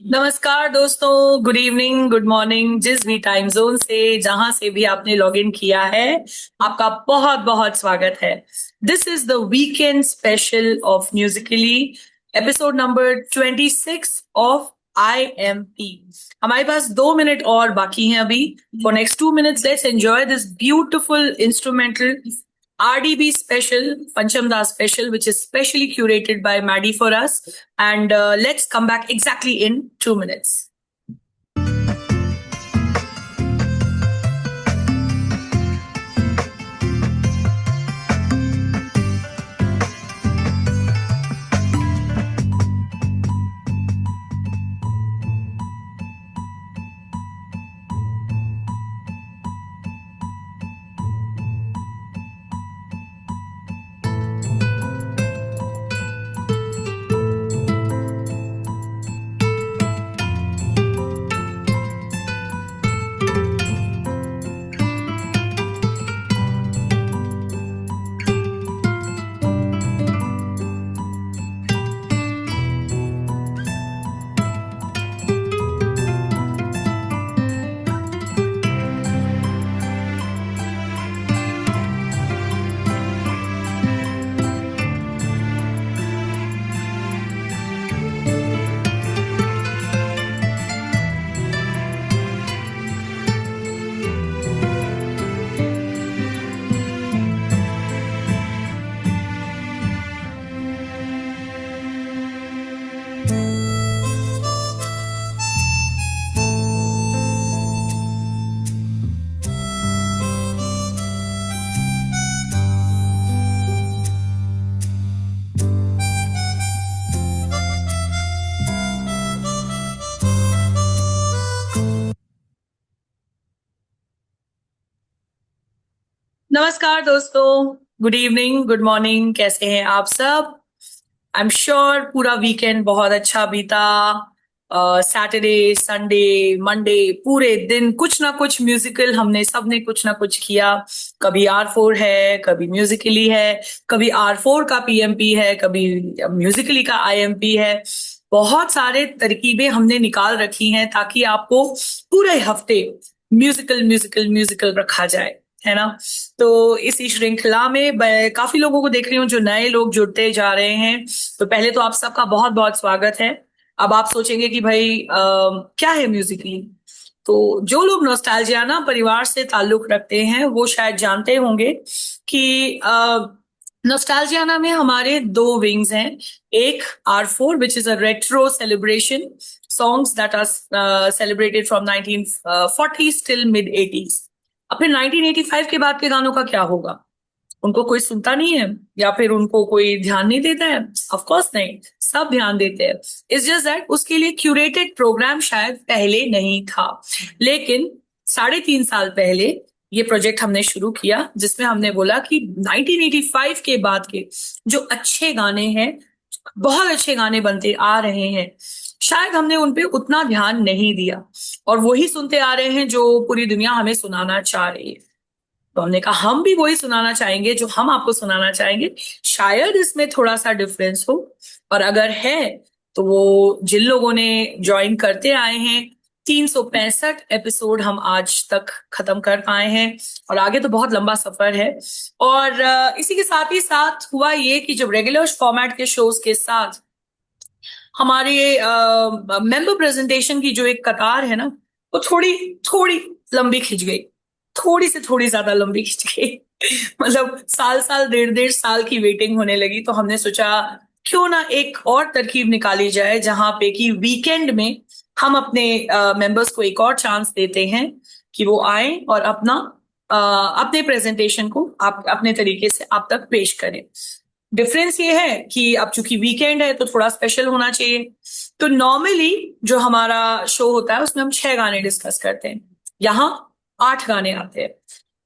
नमस्कार दोस्तों, good evening, good morning. जिस भी टाइम जोन से जहां से भी आपने लॉग इन किया है, आपका बहुत बहुत स्वागत है। This is the weekend special of Musically, episode number 26 of IMP। हमारे पास 2 मिनट और बाकी हैं अभी। For next 2 minutes, let's enjoy this beautiful instrumental RDB special, Pancham Das special, which is specially curated by Maddie for us. And let's come back exactly in 2 minutes. नमस्कार दोस्तों, good evening, good morning, कैसे हैं आप सब? I am sure पूरा weekend बहुत अच्छा बीता। सैटरडे, संडे, मंडे, पूरे दिन कुछ ना कुछ म्यूजिकल हमने सबने कुछ ना कुछ किया। कभी R4 है, कभी म्यूजिकली है, कभी R4 का PMP है, कभी म्यूजिकली का IMP है। बहुत सारे तरकीबें हमने निकाल रखी हैं ताकि आपको पूरे हफ्ते म्यूजिकल म्यूजिकल म्यूजिकल रखा जाए, है ना। तो इसी श्रृंखला में मैं काफी लोगों को देख रही हूँ जो नए लोग जुड़ते जा रहे हैं। तो पहले तो आप सबका बहुत बहुत स्वागत है। अब आप सोचेंगे कि भाई क्या है म्यूजिकली। तो जो लोग नॉस्टैल्जियाना परिवार से ताल्लुक रखते हैं वो शायद जानते होंगे कि नॉस्टैल्जियाना में हमारे दो विंग्स हैं। एक R4 which is a retro celebration, songs that are celebrated from 1940s till mid 80s। अब फिर 1985 के बाद के गानों का क्या होगा? उनको कोई सुनता नहीं है या फिर उनको कोई ध्यान नहीं देता है? ऑफ कोर्स नहीं, सब ध्यान देते हैं। इट्स जस्ट दैट उसके लिए क्यूरेटेड प्रोग्राम शायद पहले नहीं था। लेकिन 3.5 साल पहले ये प्रोजेक्ट हमने शुरू किया जिसमें हमने बोला कि 1985 के बाद के जो अच्छे गाने हैं, बहुत अच्छे गाने बनते आ रहे हैं, शायद हमने उनपे उतना ध्यान नहीं दिया और वही सुनते आ रहे हैं जो पूरी दुनिया हमें सुनाना चाह रही है। तो हमने कहा हम भी वही सुनाना चाहेंगे जो हम आपको सुनाना चाहेंगे। शायद इसमें थोड़ा सा डिफरेंस हो, और अगर है तो वो जिन लोगों ने ज्वाइन करते आए हैं, 365 एपिसोड हम आज तक खत्म कर पाए हैं और आगे तो बहुत लंबा सफर है। और इसी के साथ ही साथ हुआ ये कि जब रेगुलर फॉर्मेट के शोज के साथ हमारे मेंबर प्रेजेंटेशन की जो एक कतार है ना, वो थोड़ी थोड़ी लंबी खिंच गई, थोड़ी से थोड़ी ज्यादा लंबी खिंच गई। मतलब साल साल 1.5 साल की वेटिंग होने लगी। तो हमने सोचा क्यों ना एक और तरकीब निकाली जाए जहां पे कि वीकेंड में हम अपने मेंबर्स को एक और चांस देते हैं कि वो आए और अपने प्रेजेंटेशन को आप अपने तरीके से आप तक पेश करें। डिफरेंस ये है कि अब चूंकि वीकेंड है तो थोड़ा स्पेशल होना चाहिए। तो नॉर्मली जो हमारा शो होता है उसमें हम 6 गाने डिस्कस करते हैं, यहाँ 8 गाने आते हैं।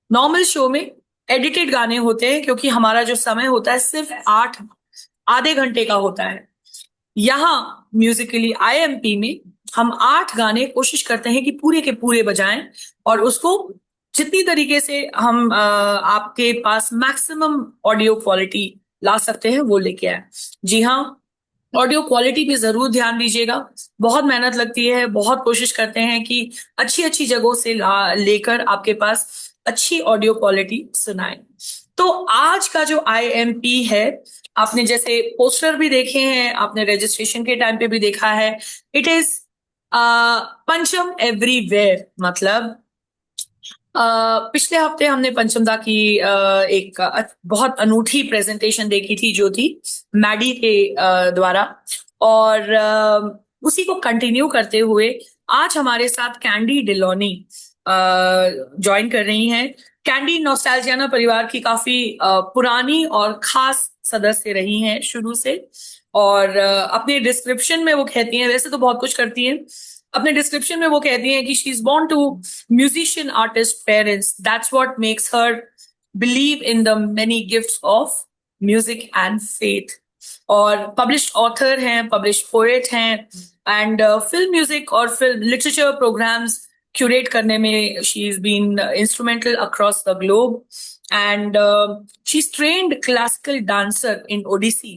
नॉर्मल शो में एडिटेड गाने होते हैं क्योंकि हमारा जो समय होता है सिर्फ 8 आधे घंटे का होता है। यहाँ म्यूजिकली IMP में हम 8 गाने कोशिश करते हैं कि पूरे के पूरे बजाएं और उसको जितनी तरीके से हम आपके पास मैक्सिमम ऑडियो क्वालिटी ला सकते हैं वो लेके आए। जी हाँ, ऑडियो क्वालिटी पे जरूर ध्यान दीजिएगा। बहुत मेहनत लगती है, बहुत कोशिश करते हैं कि अच्छी अच्छी जगहों से लेकर आपके पास अच्छी ऑडियो क्वालिटी सुनाए। तो आज का जो IMP है, आपने जैसे पोस्टर भी देखे हैं, आपने रजिस्ट्रेशन के टाइम पे भी देखा है, इट इज पंचम एवरीवेयर। मतलब पिछले हफ्ते हमने पंचमदा की एक बहुत अनूठी प्रेजेंटेशन देखी थी जो थी मैडी के द्वारा, और उसी को कंटिन्यू करते हुए आज हमारे साथ कैंडी डिलोनी ज्वाइन कर रही हैं। कैंडी नॉस्टैल्जियाना परिवार की काफी पुरानी और खास सदस्य रही हैं शुरू से, और अपने डिस्क्रिप्शन में वो कहती हैं, वैसे तो बहुत कुछ करती हैं, अपने डिस्क्रिप्शन में वो कहती हैं कि she is born to musician artist parents, that's what makes her believe in the many gifts of music and faith. और पब्लिश्ड ऑथर हैं, पब्लिश्ड पोएट हैं, एंड फिल्म म्यूजिक और फिल्म लिटरेचर प्रोग्राम्स क्यूरेट करने में she is been instrumental across the globe, and she is trained classical dancer in Odissi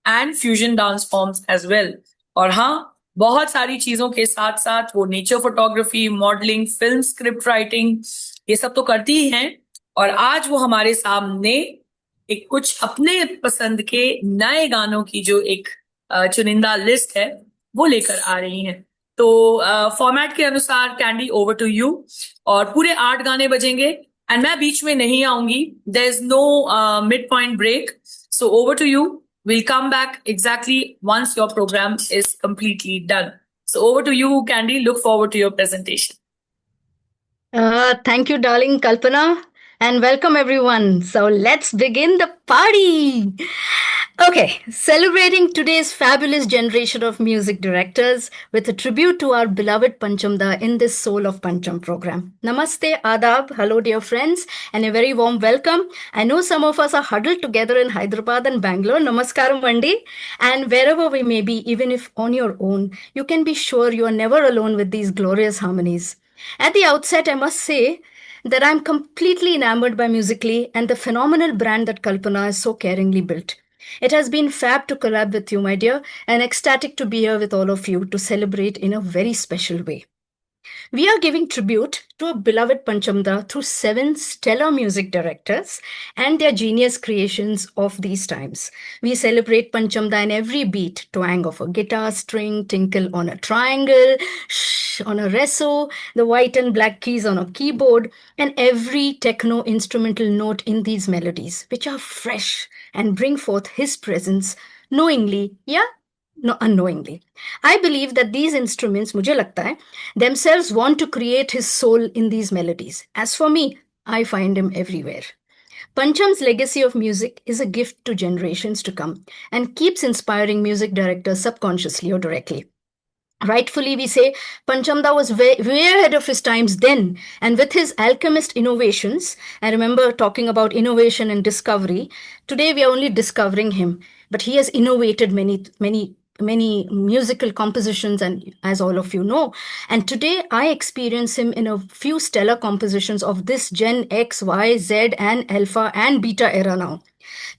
and fusion dance forms as well. और हाँ, बहुत सारी चीजों के साथ साथ वो nature photography, modelling, film script writing, ये सब तो करती ही हैं। और आज वो हमारे सामने एक कुछ अपने पसंद के नए गानों की जो एक चुनिंदा लिस्ट है वो लेकर आ रही हैं। तो फॉर्मेट के अनुसार कैंडी, ओवर टू यू। और पूरे 8 गाने बजेंगे एंड मैं बीच में नहीं आऊंगी, there is no mid point break, so over to you. We'll come back exactly once your program is completely done. So over to you, Candy. Look forward to your presentation. Thank you, darling Kalpana. and welcome everyone. So let's begin the party. Okay, celebrating today's fabulous generation of music directors with a tribute to our beloved Panchamda in this Soul of Pancham program. Namaste, Adab, hello dear friends, and a very warm welcome. I know some of us are huddled together in Hyderabad and Bangalore. Namaskaram, Mandi. And wherever we may be, even if on your own, you can be sure you are never alone with these glorious harmonies. At the outset, I must say that I'm completely enamored by Musically and the phenomenal brand that Kalpana has so caringly built. It has been fab to collab with you, my dear, and ecstatic to be here with all of you to celebrate in a very special way. We are giving tribute to a beloved Panchamda through 7 stellar music directors and their genius creations of these times. We celebrate Panchamda in every beat, twang of a guitar string, tinkle on a triangle, shh on a reso, the white and black keys on a keyboard, and every techno instrumental note in these melodies, which are fresh and bring forth his presence knowingly, yeah, no, unknowingly. I believe that these instruments, mujhe lagta hai, themselves want to create his soul in these melodies. As for me, I find him everywhere. Pancham's legacy of music is a gift to generations to come and keeps inspiring music directors subconsciously or directly. Rightfully, we say Panchamda was way ahead of his times then, and with his alchemist innovations, I remember talking about innovation and discovery. Today, we are only discovering him, but he has innovated many musical compositions, and as all of you know, and today I experience him in a few stellar compositions of this Gen X, Y, Z, and Alpha and Beta era now.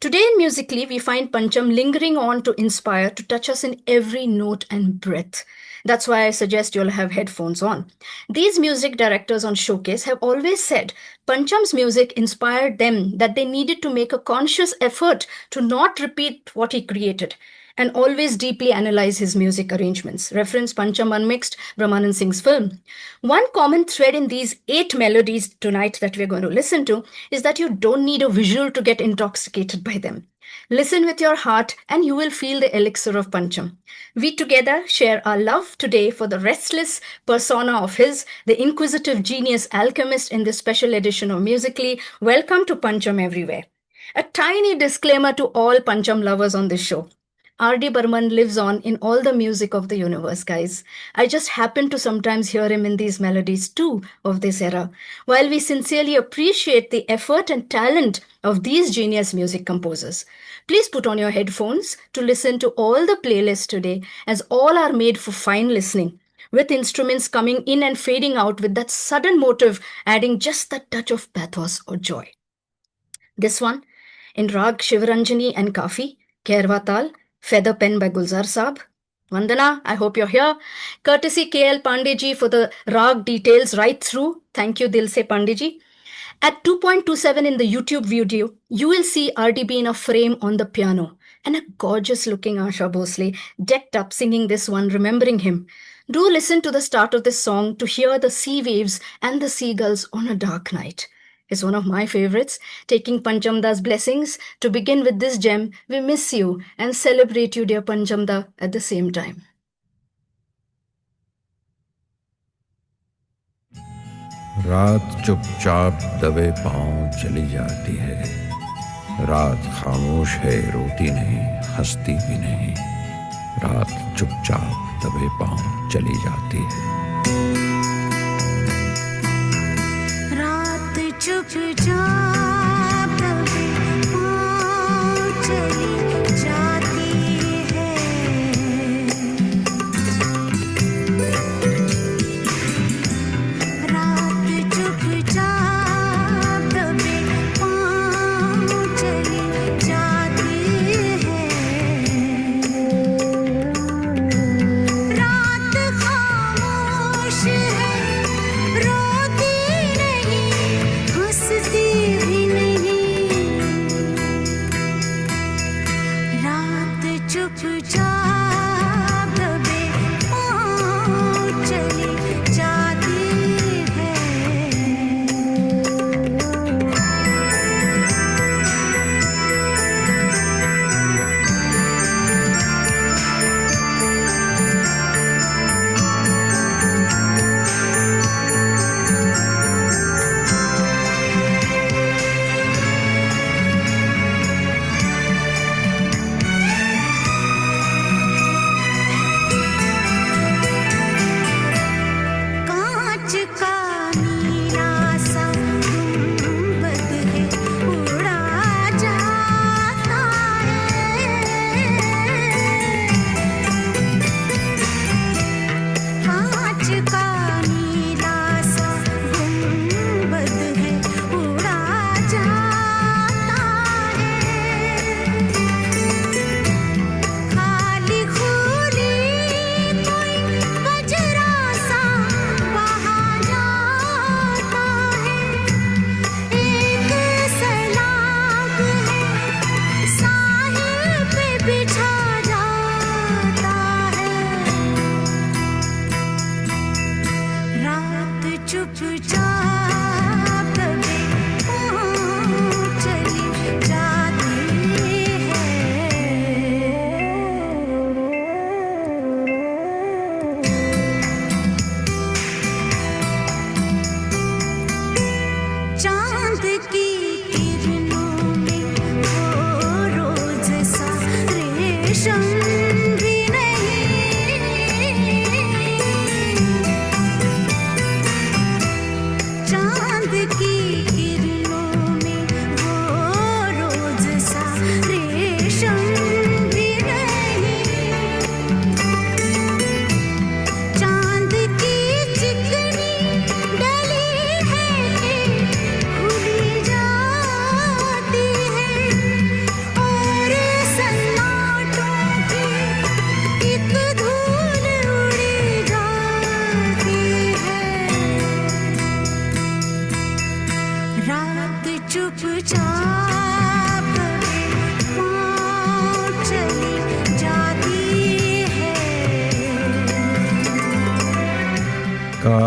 Today in Musically, we find Pancham lingering on to inspire, to touch us in every note and breath. That's why I suggest you'll have headphones on. These music directors on Showcase have always said Pancham's music inspired them, that they needed to make a conscious effort to not repeat what he created and always deeply analyze his music arrangements. Reference Pancham Unmixed, Brahmanand Singh's film. One common thread in these 8 melodies tonight that we're going to listen to is that you don't need a visual to get intoxicated by them. Listen with your heart and you will feel the elixir of Pancham. We together share our love today for the restless persona of his, the inquisitive genius alchemist in this special edition of Musically. Welcome to Pancham Everywhere. A tiny disclaimer to all Pancham lovers on this show. R.D. Burman lives on in all the music of the universe, guys. I just happen to sometimes hear him in these melodies too of this era. While we sincerely appreciate the effort and talent of these genius music composers, please put on your headphones to listen to all the playlists today, as all are made for fine listening, with instruments coming in and fading out with that sudden motive, adding just that touch of pathos or joy. This one, in Rag Shivaranjani and Kafi, Kairwa Tal, Feather Pen by Gulzar Saab. Vandana, I hope you're here. Courtesy KL Pandeyji for the Rag details right through. Thank you, Dilse Pandeyji. At 2.27 in the YouTube video, you will see RDB in a frame on the piano and a gorgeous looking Asha Bhosle decked up singing this one, remembering him. Do listen to the start of this song to hear the sea waves and the seagulls on a dark night. Is one of my favorites. Taking Panchamda's blessings to begin with this gem, we miss you and celebrate you, dear Panchamda, at the same time. रात चुपचाप दबे पांव चली जाती है, रात खामोश है, रोती नहीं, हंसती भी नहीं, रात चुपचाप दबे पांव चली जाती है। चुपचाप दबे पाँव चली जाती है, रात चुपचाप दबे पाँव चली जाती है, रात खामोश है, रोती नहीं, हंसती भी नहीं, रात चुपचाप दबे पाँव चली जाती है।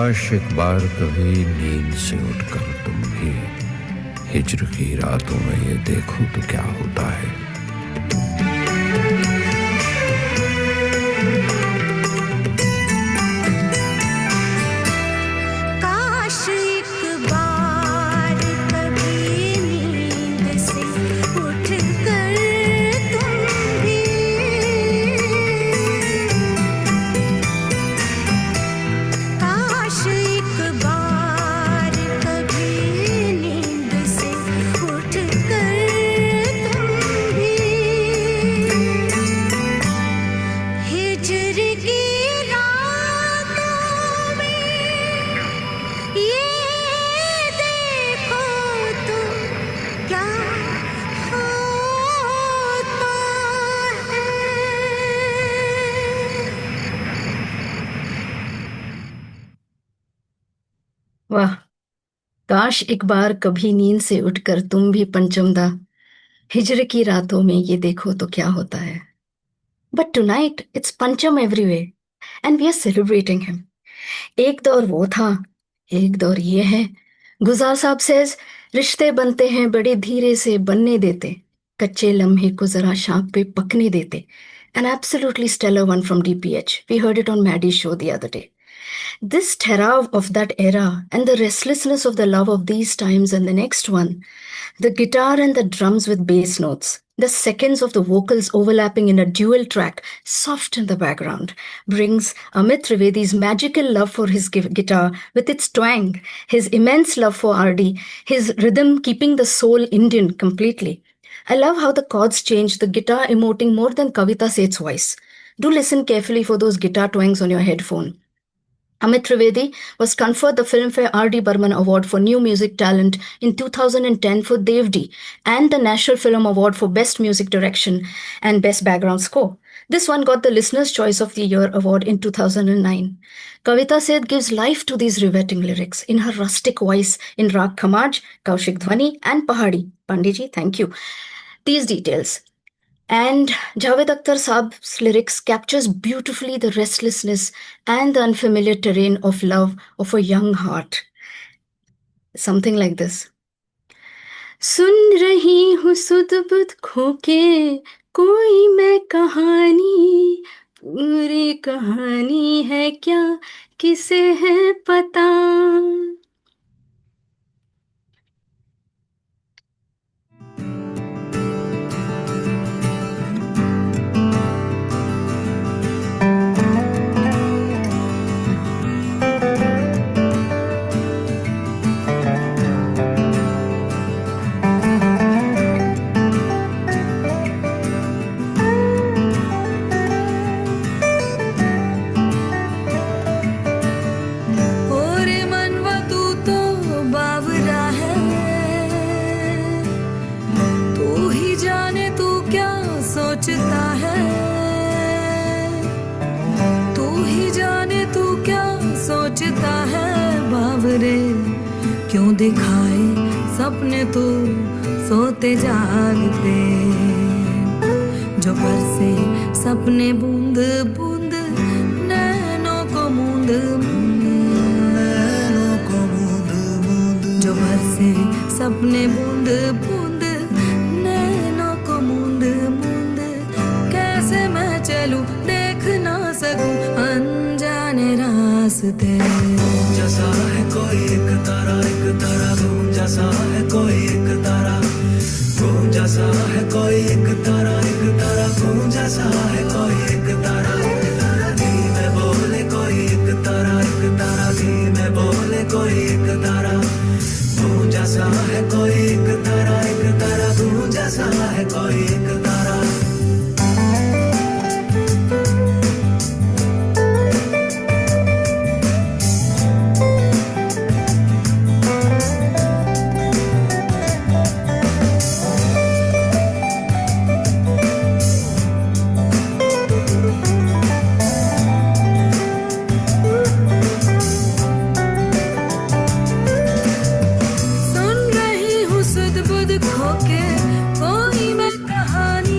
काश एक बार कभी नींद से उठकर तुम भी हिज्र की रातों में ये देखो तो क्या होता है। काश एक बार कभी नींद से उठकर तुम भी काश एक बार कभी नींद से उठकर तुम भी हिज्र की रातों में ये देखो तो क्या होता है। वाह, काश एक बार कभी नींद से उठकर तुम भी पंचमदा हिज्र की रातों में ये देखो तो क्या होता है। But tonight it's Pancham everywhere and we are celebrating him. एक दौर वो था, एक दौर ये है। गुजार साहब says, रिश्ते बनते हैं बड़े धीरे से बनने देते, कच्चे लम्हे को जरा शाख पे पकने देते. An absolutely stellar one from DPH. We heard it on Maddie's show the other day. This terror of that era and the restlessness of the love of these times and the next one, the guitar and the drums with bass notes, the seconds of the vocals overlapping in a dual track, soft in the background, brings Amit Trivedi's magical love for his guitar with its twang, his immense love for RD, his rhythm keeping the soul Indian completely. I love how the chords change, the guitar emoting more than Kavita Seth's voice. Do listen carefully for those guitar twangs on your headphone. Amit Trivedi was conferred the Filmfare R.D. Burman Award for New Music Talent in 2010 for Devdi and the National Film Award for Best Music Direction and Best Background Score. This one got the Listener's Choice of the Year award in 2009. Kavita Seth gives life to these riveting lyrics in her rustic voice in Rag Khamaj, Kaushik Dhwani and Pahadi. Pandiji, thank you. These details. And Javed Akhtar Saab's lyrics captures beautifully the restlessness and the unfamiliar terrain of love of a young heart. Something like this. सुन रही हूँ सुध बुध खो के कोई मैं कहानी, पूरी कहानी है क्या किसे है पता. ओरे मनवा तू तो बावरा है, तू ही जाने तू क्या सोचता है, तू ही जाने तू क्या सोचता है. बावरे क्यों दिखाए सपने तू सोते जागते, जो बरसे सपने बूंद बूंद नैनों को मूंद जो बरसे सपने बूंद बूंद नैनों को मूंद मूंद. कैसे मैं चलूं देख ना सकूं अनजाने रास्ते. जैसा है कोई एक तारा गूंज जैसा है कोई एक तारा गूंज जैसा है कोई एक तारा गूंज जैसा है कोई एक तारा धीमे बोले कोई एक तारा धीमे बोले कोई एक तारा गूंज जैसा है कोई एक तारा गूंज जैसा है कोई एक तारा. सुन रही हूँ सुध बुध खो के कोई मैं कहानी,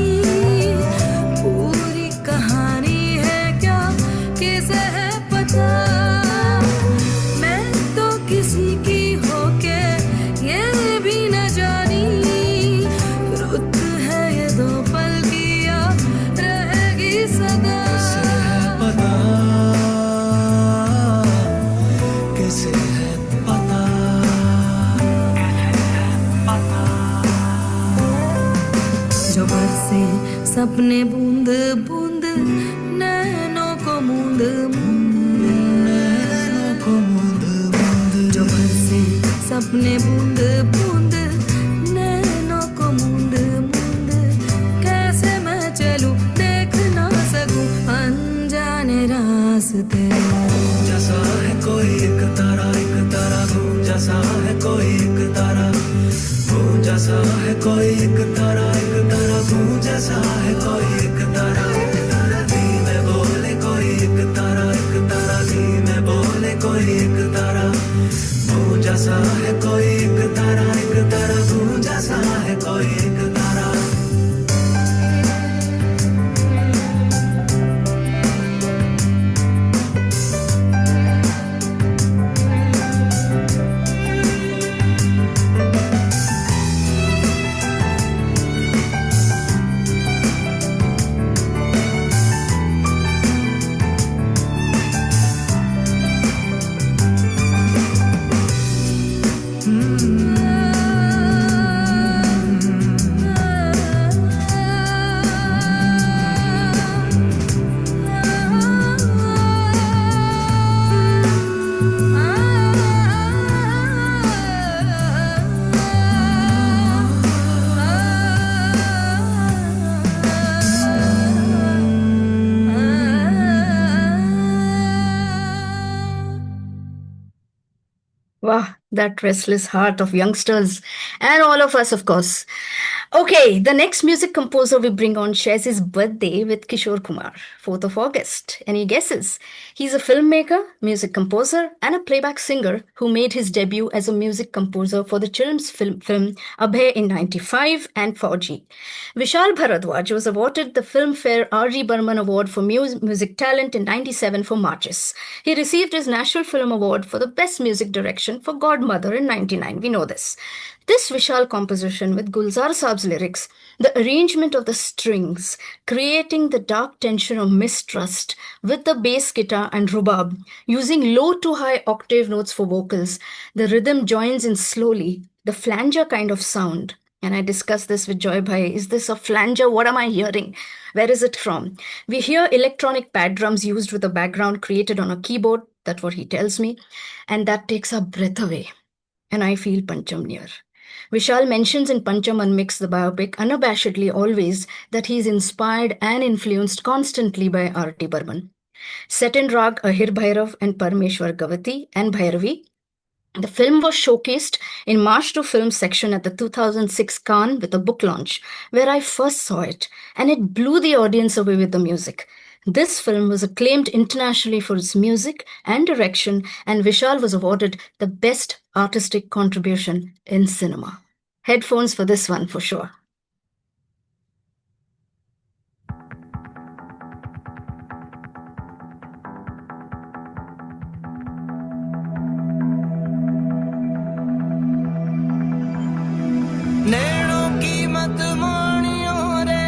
जो बरसे सपने बूंद बूंद नैनों को मूंद मूंद नैनों को मूंद मूंद जो बरसे सपने बूंद बूंद नैनों को मूंद मूंद कैसे मैं चलूं देख ना सकूं अनजाने रास्ते जैसा है कोई एक तारा गूंजा सा है कोई एक तारा गूंजा सा है कोई एक तारा गूंजा सा है कोई एक तारा धीमे बोले कोई एक तारा धीमे बोले कोई एक तारा गूंजा सा है कोई एक तारा गूंजा सा है कोई एक तारा Wow, that restless heart of youngsters and all of us, of course. Okay, the next music composer we bring on shares his birthday with Kishore Kumar, 4th of August. Any guesses? He's a filmmaker, music composer, and a playback singer who made his debut as a music composer for the children's film Abhay in 95 and Fauji. Vishal Bharadwaj was awarded the Filmfare R.G. Burman Award for Music Talent in 97 for Marches. He received his National Film Award for the Best Music Direction for Godmother in 99. We know this. This Vishal composition with Gulzar Saab's lyrics, the arrangement of the strings, creating the dark tension of mistrust with the bass guitar and rhubarb, using low to high octave notes for vocals, the rhythm joins in slowly, the flanger kind of sound. And I discussed this with Joy Bhai. Is this a flanger? What am I hearing? Where is it from? We hear electronic pad drums used with a background created on a keyboard. That's what he tells me. And that takes our breath away. And I feel Pancham near. Vishal mentions in Pancham Unmixed, the biopic, unabashedly always that he is inspired and influenced constantly by R.T. Burman. Set in Rag Ahir Bhairav and Parameshwar Gavati and Bhairavi, the film was showcased in March to Film section at the 2006 Cannes with a book launch, where I first saw it, and it blew the audience away with the music. This film was acclaimed internationally for its music and direction, and Vishal was awarded the Best Artistic Contribution in Cinema. Headphones for this one for sure. नैनों की मत मानियो रे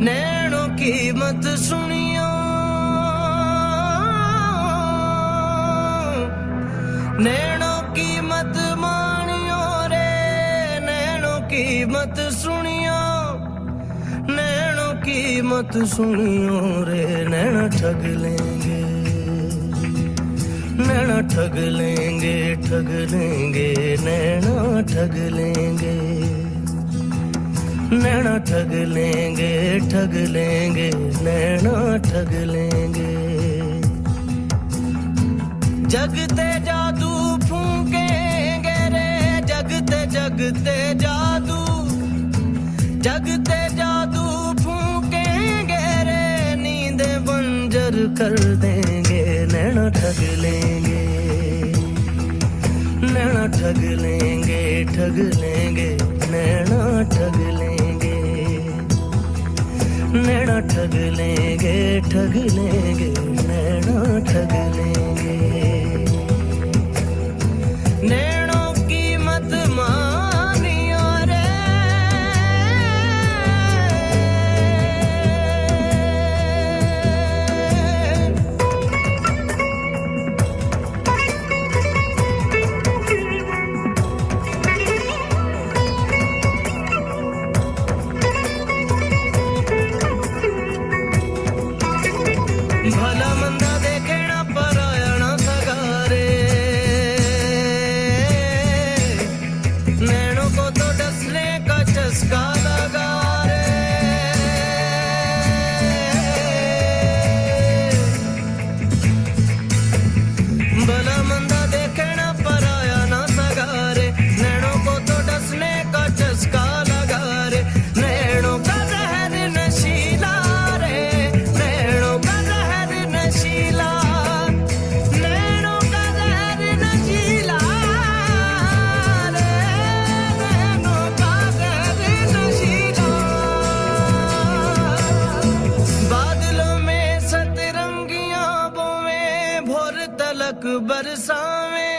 नैनों की मत सुनियो नैनों की मत मानियो रे नैनों की मत सुनियो नैनों की मत सुनियो रे नैना ठग लेंगे नैना ठग लेंगे नैना ठग लेंगे नैना ठग लेंगे नैना ठग लेंगे जगते जादू फूकेंगे रे जगते जादू फूकेंगे रे नींदे बंजर कर देंगे नैना ठग लेंगे नैना ठग लेंगे नैना ठग लेंगे नैना ठग लेंगे नैना ठग लेंगे नैनों की मत मानियो रे बरसावे,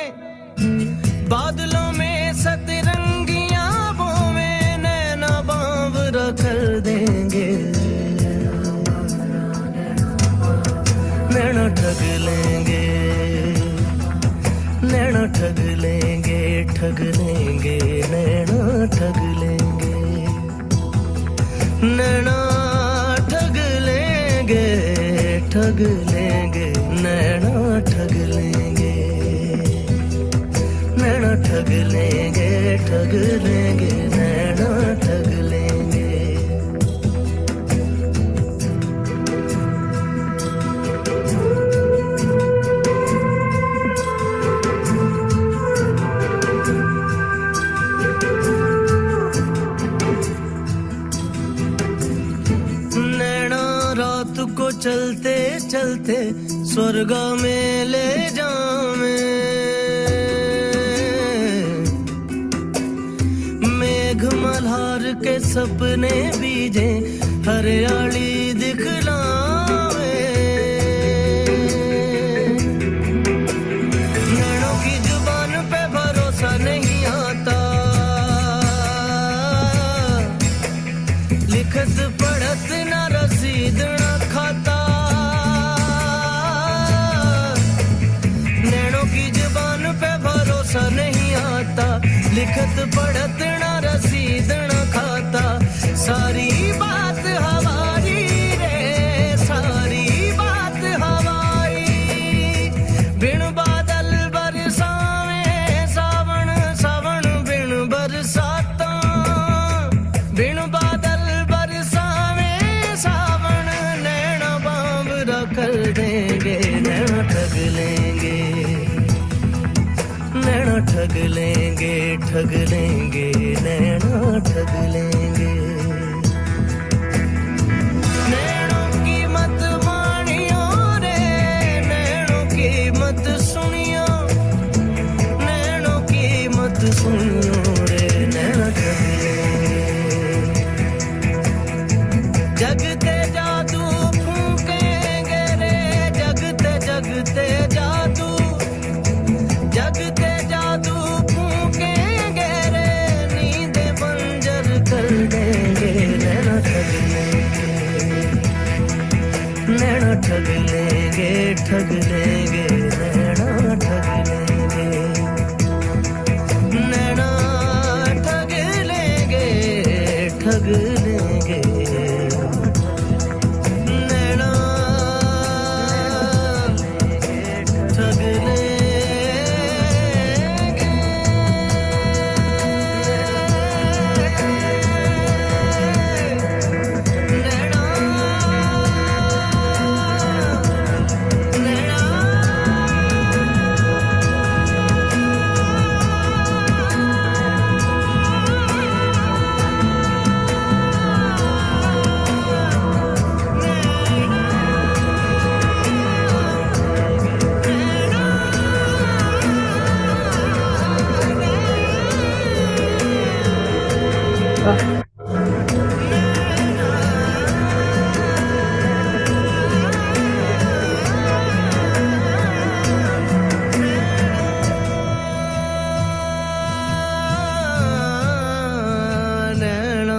बादलों में सतरंगियां बोवे, नैना बावरा कर देंगे, नैना ठग लेंगे, नैना ठग लेंगे, ठग लेंगे, नैना ठग लेंगे, नैना ठग लेंगे, ठग लेंगे, नैना ठग लेंगे, नैना ठग लेंगे, ठग लेंगे, नैना ठग लेंगे। नैना रात को चलते चलते स्वर्ग में ले जावे, मेघ मल्हार के सपने बीजे हरियाली दिखलावे, नैनों की जुबान पे भरोसा नहीं आता, लिखत पढ़त ना रसीद ना खाता, नैनों की जुबान पे भरोसा नहीं आता, लिखत पढ़त ना रसीद ना खाता, सारी बात हमारी रे, सारी बात हमारी, बिन बादल बरसावे सावन, सावन बिन बरसाता, बिन बादल बरसावे सावन, नैना बावरा कर देंगे, नैना ठग लेंगे, नैना ठग लेंगे, ठग लेंगे, नैना ठग लेंगे, नैनों की मत मानियो रे, नैनों की मत सुनियो, नैनों की मत सुनियो रे, नैना ठग लेंगे, जगते जादू फूकेंगे रे, जगते जगते जादू, जगते जादू फूकेंगे रे, नींद बंजर कर देंगे, नैना ठग लेंगे, नैना ठग लेंगे, ठग लेंगे, नैना ठग लेंगे, नैना ठग लेंगे, ठग लेंगे, नैना ठग लेंगे। नैना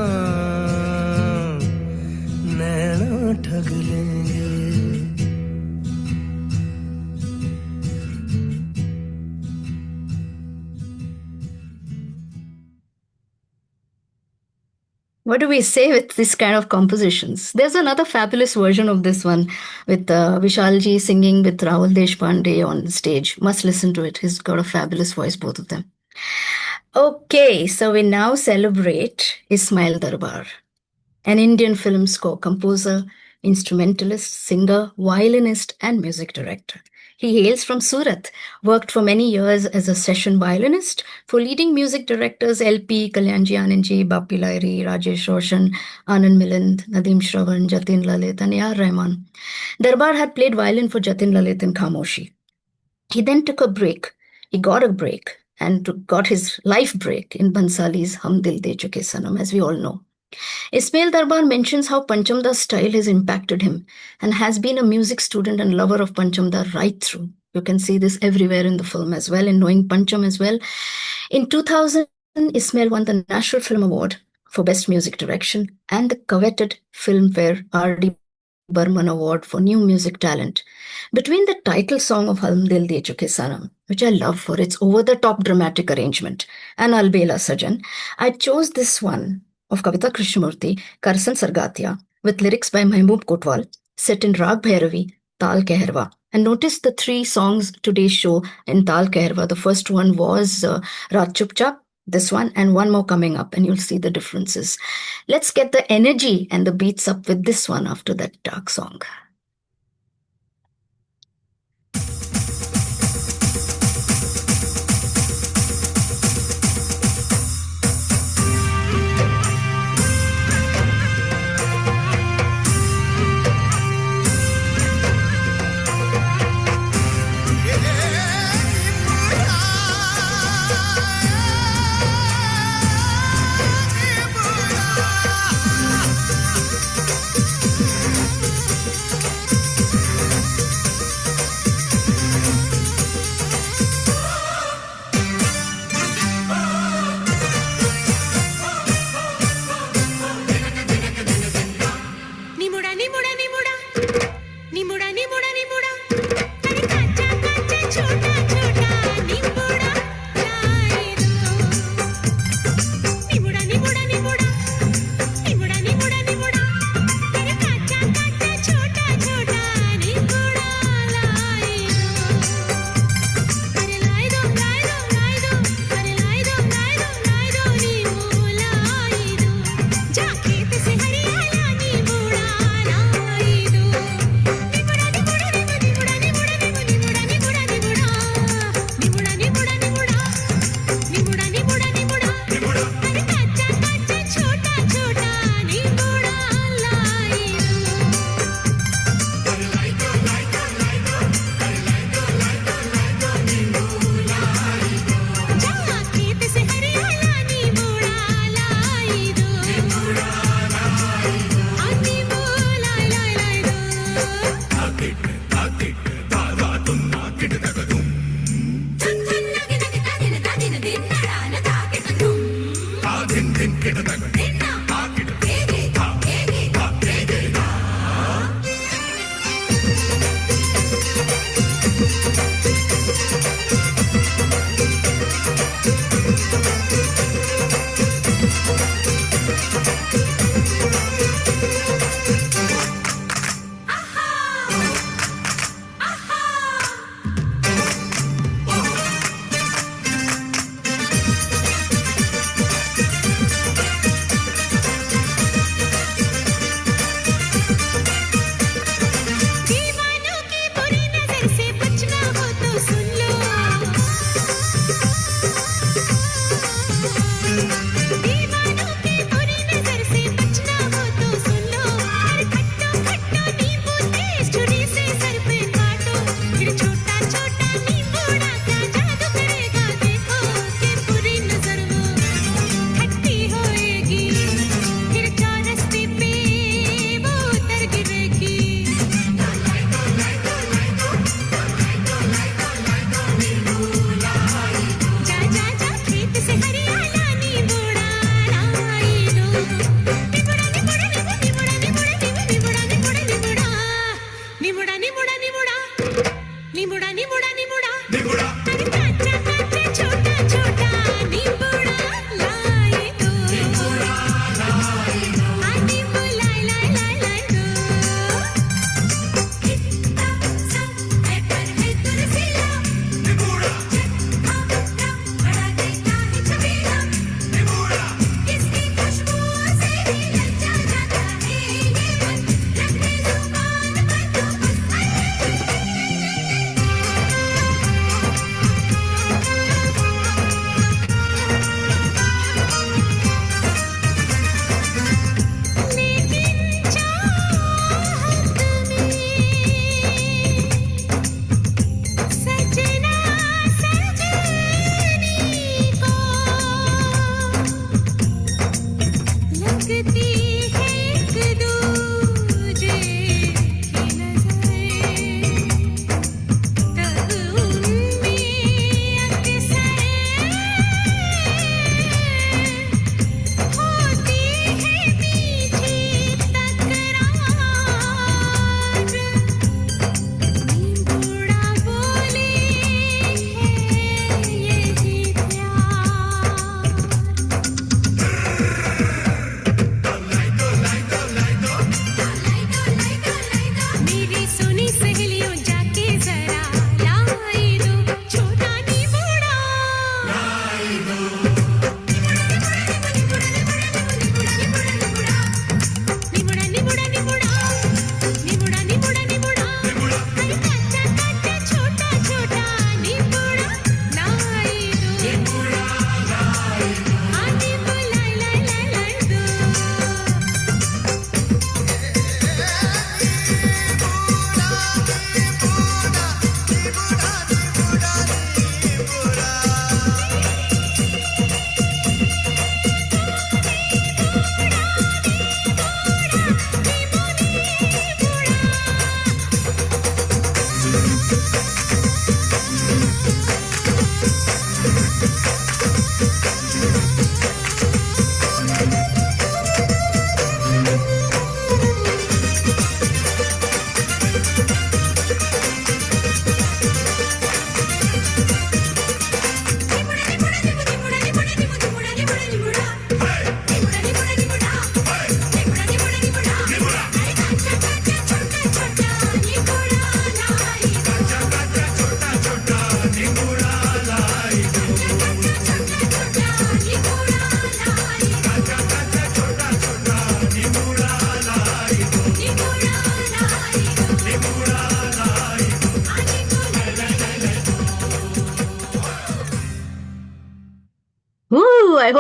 नैना ठग लेंगे। What do we say with this kind of compositions? There's another fabulous version of this one with Vishalji singing with Rahul Deshpande on stage. Must listen to it. He's got a fabulous voice, both of them. Okay, so we now celebrate Ismail Darbar, an Indian film score composer, instrumentalist, singer, violinist, and music director. He hails from Surat, worked for many years as a session violinist for leading music directors LP, Kalyanji Anandji, Bappi Lahiri, Rajesh Roshan, Anand Milind, Nadeem Shravan, Jatin Lalit, and A.R. Rahman. Darbar had played violin for Jatin Lalit in Khamoshi. He then took a break. He got a break and got his life break in Bansali's Hum Dil De Chuke Sanam, as we all know. Ismail Darbar mentions how Panchamda's style has impacted him and has been a music student and lover of Panchamda right through. You can see this everywhere in the film as well, in Knowing Pancham as well. In 2000, Ismail won the National Film Award for Best Music Direction and the coveted Filmfare R.D. Burman Award for New Music Talent. Between the title song of Hum Dil De Chuke Sanam, which I love for its over-the-top dramatic arrangement, and Albela Sajan, I chose this one of Kavita Krishnamurthy, Karsan Sargatia, with lyrics by Mehboob Kotwal, set in Rag Bhairavi, Tal Keherwa. And notice the three songs today's show in Tal Keherwa. The first one was Raat Chup Chap, this one, and one more coming up, and you'll see the differences. Let's get the energy and the beats up with this one after that dark song.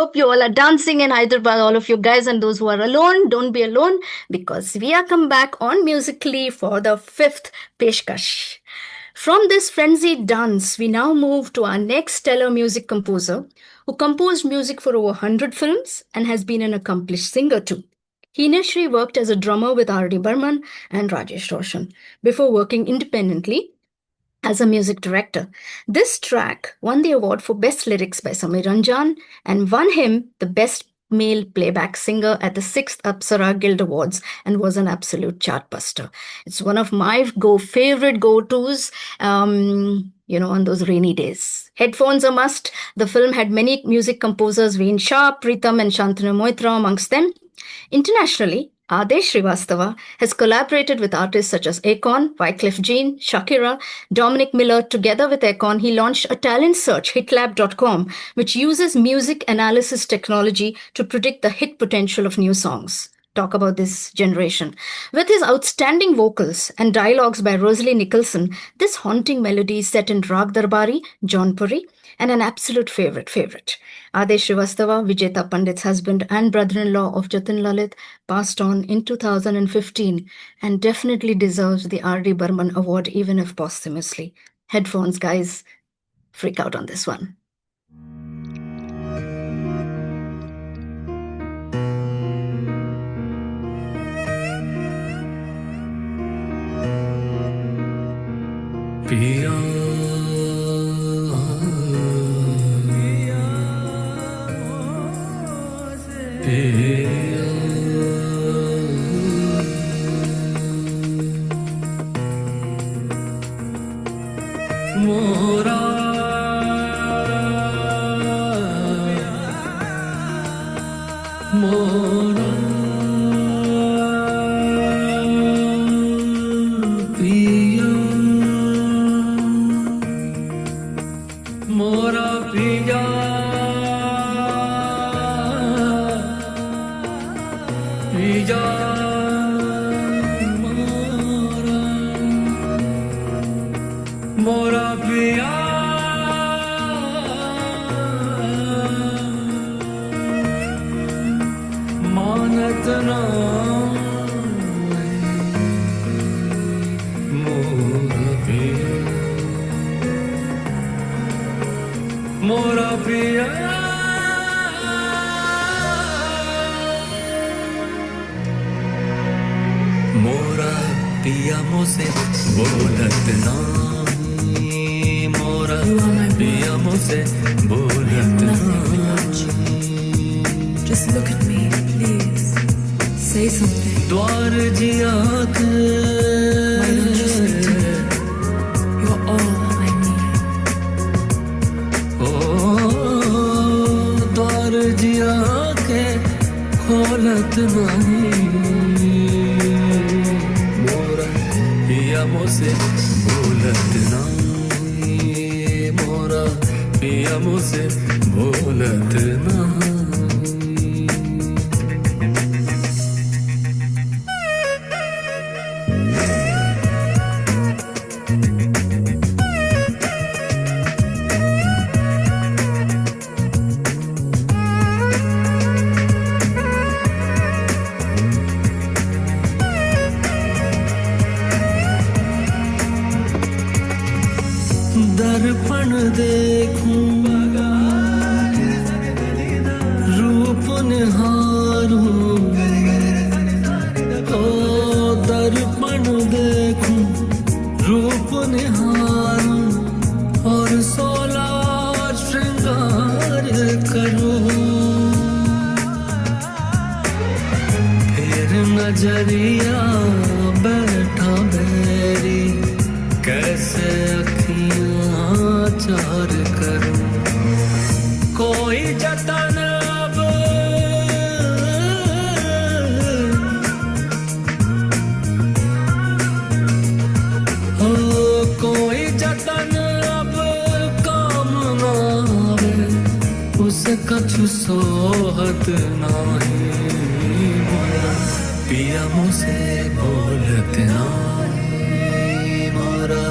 hope you all are dancing in Hyderabad, all of you guys, and those who are alone, don't be alone, because we are come back on Musically for the 5th Peshkash. From this frenzied dance, we now move to our next stellar music composer, who composed music for over 100 films and has been an accomplished singer too. He initially worked as a drummer with R.D. Burman and Rajesh Roshan before working independently as a music director. This track won the award for Best Lyrics by Samir Ranjan and won him the Best Male Playback Singer at the 6th Apsara Guild Awards and was an absolute chartbuster. It's one of my favorite go-tos, on those rainy days. Headphones a must. The film had many music composers, Veen Shah, Pritam and Shantanu Moitra amongst them. Internationally, Adesh Srivastava has collaborated with artists such as Akon, Wyclef Jean, Shakira, Dominic Miller. Together with Akon, he launched a talent search, hitlab.com, which uses music analysis technology to predict the hit potential of new songs. Talk about this generation. With his outstanding vocals and dialogues by Rosalie Nicholson, this haunting melody is set in Rag Darbari, Jaunpuri, and an absolute favorite. Adesh Srivastava, Vijeta Pandit's husband and brother-in-law of Jatin Lalit, passed on in 2015 and definitely deserves the R.D. Burman Award, even if posthumously. Headphones, guys. Freak out on this one. पिया मोरा मोरा पिया मोरा पिया पिया मोरा पिया मानत ना मोरा पिया मोरा पिया मोरा पिया मुझसे बोलत ना मोरा पिया मुझसे बोलत ना Just look at me, please. Say something. द्वार जिया के Why don't you speak to me? You're all I need. ओ द्वार जिया के खोलत नहीं मोरा पिया मुझसे बोलत नहीं मोरा पिया मुझसे बोलत नहीं दर्पण देखूं रूप निहारूं ओ दर्पण देखूं रूप निहारूं और 16 श्रृंगार करूं फिर नजरिया बैठा बैरी कैसे अखियां चार करूं कोई जतन अब हो कोई जतन अब काम ना आवे उसे कछु सोहत नाही मोरा पिया मुझसे बोलत नाही मोरा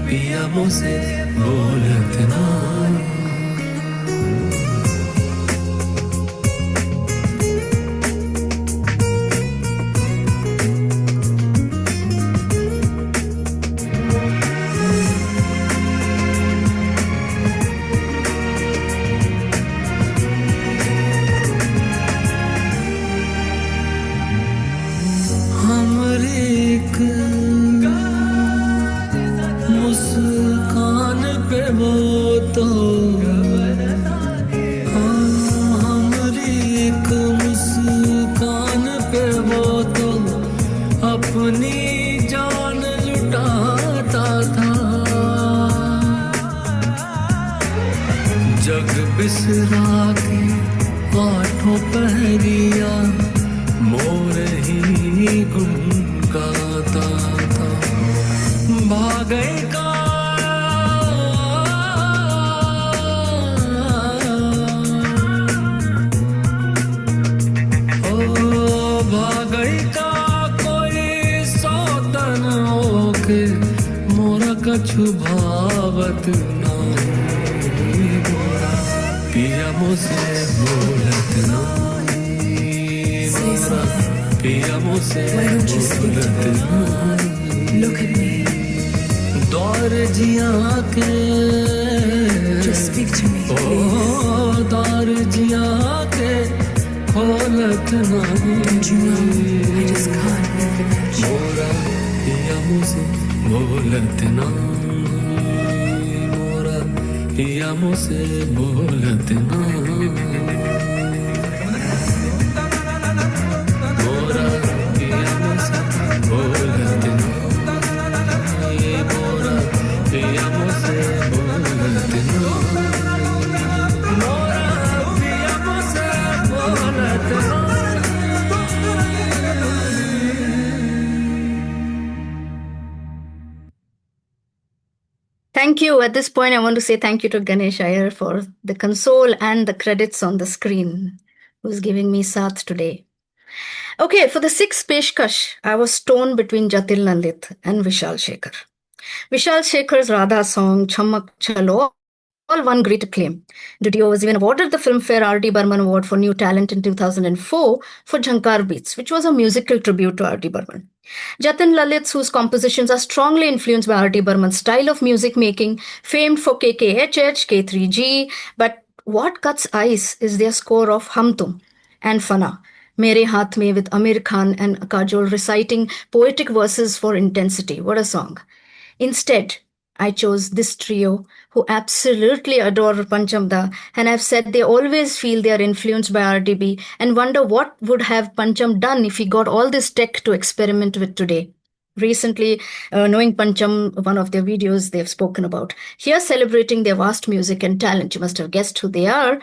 पिया मुझसे बोलत नाही होठों पहरिया मोर ही गुनगाता था। भागे का भागई का कोई सौतन होके मोरा कछु भावत नहीं मोरा पिया मुझसे बोलत नहीं मोरा पिया मुझसे बोलत नहीं। Look at me, दौर जिया के just speak to me, O please. दौर जिया के खोलत नहीं। Don't you know, I just can't live without you. मोरा पिया मुझसे बोलत नहीं मोरा पिया मुझसे बोलत नहीं मोरा पिया मुझसे बोलत नहीं मोरा पिया मुझसे बोलत नहीं मोरा पिया मुझसे बोलत नहीं। Thank you. At this point, I want to say thank you to Ganesh Iyer for the console and the credits on the screen, who's giving me saath today. Okay, for the sixth Peshkash, I was torn between Jatil Lalit and Vishal Shekhar. Vishal Shekhar's Radha song, Chammak Chalo, all won great acclaim. The duo was even awarded the Filmfare R.D. Burman Award for New Talent in 2004 for Jhankar Beats, which was a musical tribute to R.D. Burman. Jatin Lalit, whose compositions are strongly influenced by R.D. Burman's style of music making, famed for KKHH, K3G, but what cuts ice is their score of Hum Tum and Fana, Mere Haath Mein with Amir Khan and Kajol reciting poetic verses for intensity. What a song. Instead, I chose this trio who absolutely adore Panchamda, and I've said they always feel they are influenced by RDB and wonder what would have Pancham done if he got all this tech to experiment with today. Recently, knowing Pancham, one of their videos they've spoken about. Here, celebrating their vast music and talent, you must have guessed who they are.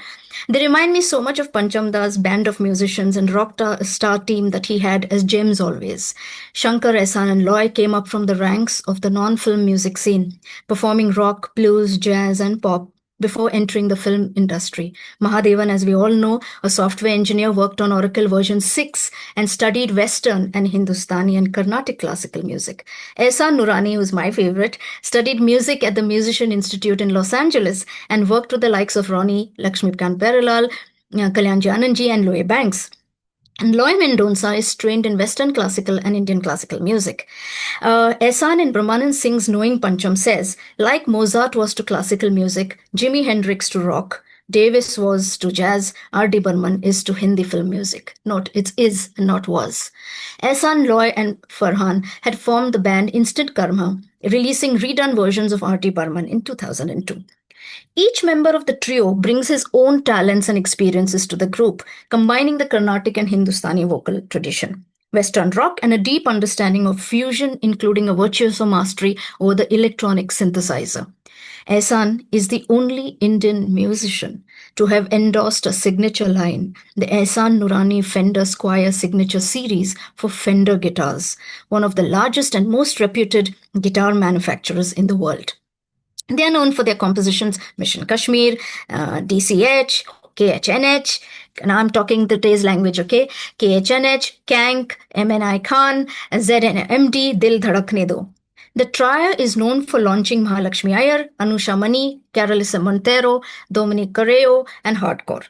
They remind me so much of Panchamda's band of musicians and rock star team that he had as gems always. Shankar, Ehsaan and Loy came up from the ranks of the non-film music scene, performing rock, blues, jazz and pop before entering the film industry. Mahadevan, as we all know, a software engineer, worked on Oracle version 6 and studied Western and Hindustani and Carnatic classical music. Ehsaan Nurani, who's my favorite, studied music at the Musician Institute in Los Angeles and worked with the likes of Ronnie, Lakshmikant Berilal, Kalyanji Anandji and Loy Banks. And Loy Mendonca is trained in Western classical and Indian classical music. Ehsaan in Brahmanand Singh's Knowing Pancham says, like Mozart was to classical music, Jimi Hendrix to rock, Davis was to jazz, R.D. Burman is to Hindi film music. Note, it's is and not was. Ehsaan, Loy and Farhan had formed the band Instant Karma, releasing redone versions of R.D. Burman in 2002. Each member of the trio brings his own talents and experiences to the group, combining the Carnatic and Hindustani vocal tradition, Western rock, and a deep understanding of fusion, including a virtuoso mastery over the electronic synthesizer. Ehsaan is the only Indian musician to have endorsed a signature line, the Ehsaan Nurani Fender Squier Signature Series for Fender guitars, one of the largest and most reputed guitar manufacturers in the world. They are known for their compositions Mission Kashmir, DCH, KHNH, and I'm talking the Tez language, okay? KHNH, Kank, MNI Khan, ZNMD, Dil Dhadakne Do. The trio is known for launching Mahalakshmi Iyer, Anusha Mani, Carolina Montero, Dominic Correo, and Hardcore.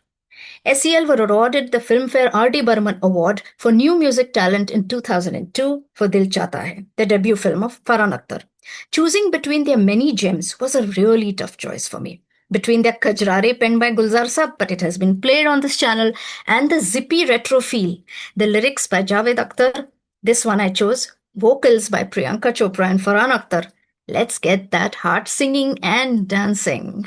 SEL were awarded the Filmfare R.D. Burman Award for New Music Talent in 2002 for Dil Chahta Hai, the debut film of Farhan Akhtar. Choosing between their many gems was a really tough choice for me. Between their Kajrare penned by Gulzar Saab, but it has been played on this channel, and the zippy retro feel, the lyrics by Javed Akhtar, this one I chose, vocals by Priyanka Chopra and Farhan Akhtar. Let's get that heart singing and dancing.